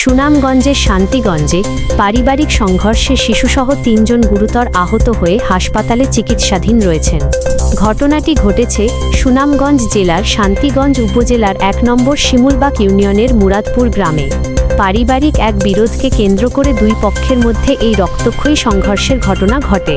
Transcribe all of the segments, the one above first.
সুনামগঞ্জের শান্তিগঞ্জে পারিবারিক সংঘর্ষে শিশুসহ ৩ জন গুরুতর আহত হয়ে হাসপাতালে চিকিৎসাধীন রয়েছেন। ঘটনাটি ঘটেছে সুনামগঞ্জ জেলার শান্তিগঞ্জ উপজেলার ১ নম্বর শিমুলবাগ ইউনিয়নের মুরাদপুর গ্রামে। পারিবারিক এক বিরোধকে কেন্দ্র করে দুই পক্ষের মধ্যে এই রক্তক্ষয়ী সংঘর্ষের ঘটনা ঘটে।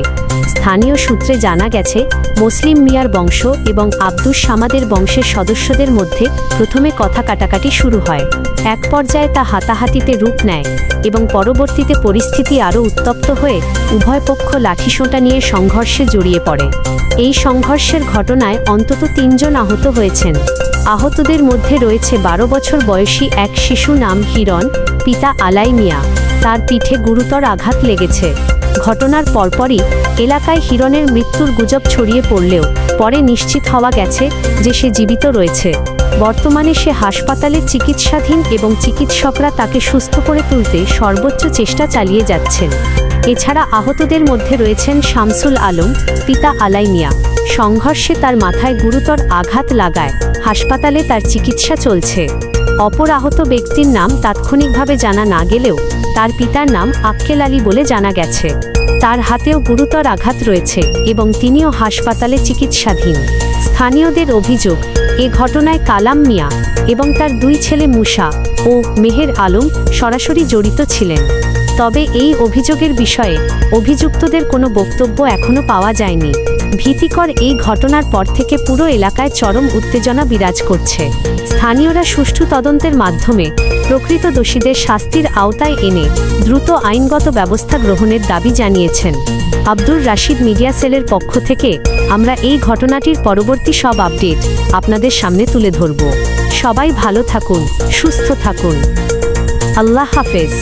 স্থানীয় সূত্রে জানা গেছে, মুসলিম মিয়ার বংশ এবং আব্দুস সামাদের বংশের সদস্যদের মধ্যে প্রথমে কথা কাটাকাটি শুরু হয়। এক পর্যায়ে তা হাতাহাতিতে রূপ নেয় এবং পরবর্তীতে পরিস্থিতি আরও উত্তপ্ত হয়ে উভয় পক্ষ লাঠিসোঁটা নিয়ে সংঘর্ষে জড়িয়ে পড়ে। এই সংঘর্ষের ঘটনায় অন্তত ৩ জন আহত হয়েছেন। আহতদের মধ্যে রয়েছে ১২ বছর বয়সী এক শিশু, নাম হিরণ, পিতা আলাই মিয়া। তার পিঠে গুরুতর আঘাত লেগেছে। ঘটনার পরপরই এলাকায় হিরণের মৃত্যুর গুজব ছড়িয়ে পড়লেও পরে নিশ্চিত হওয়া গেছে যে সে জীবিত রয়েছে। বর্তমানে সে হাসপাতালে চিকিৎসাধীন এবং চিকিৎসকরা তাকে সুস্থ করে তুলতে সর্বোচ্চ চেষ্টা চালিয়ে যাচ্ছেন। এছাড়া আহতদের মধ্যে রয়েছেন শামসুল আলম, পিতা আলাই মিয়া। সংঘর্ষে তার মাথায় গুরুতর আঘাত লাগায় হাসপাতালে তার চিকিৎসা চলছে। অপর আহত ব্যক্তির নাম তাৎক্ষণিকভাবে জানা না গেলেও তার পিতার নাম আক্কেল আলী বলে জানা গেছে। তার হাতেও গুরুতর আঘাত রয়েছে এবং তিনিও হাসপাতালে চিকিৎসাধীন। স্থানীয়দের অভিযোগ, এ ঘটনায় কালাম মিয়া এবং তার 2 ছেলে মুসা ও মেহের আলম সরাসরি জড়িত ছিলেন। তবে এই অভিযোগের বিষয়ে অভিযুক্তদের কোনো বক্তব্য এখনও পাওয়া যায়নি। ভীতিকর এই ঘটনার পর থেকে পুরো এলাকায় চরম উত্তেজনা বিরাজ করছে। স্থানীয়রা সুষ্ঠু তদন্তের মাধ্যমে প্রকৃত দোষীদের শাস্তির আওতায় এনে দ্রুত আইনগত ব্যবস্থা গ্রহণের দাবি জানিয়েছেন। আব্দুর রাশিদ মিডিয়া সেলের পক্ষ থেকে আমরা এই ঘটনাটির পরবর্তী সব আপডেট আপনাদের সামনে তুলে ধরব। সবাই ভালো থাকুন, সুস্থ থাকুন। আল্লাহ হাফেজ।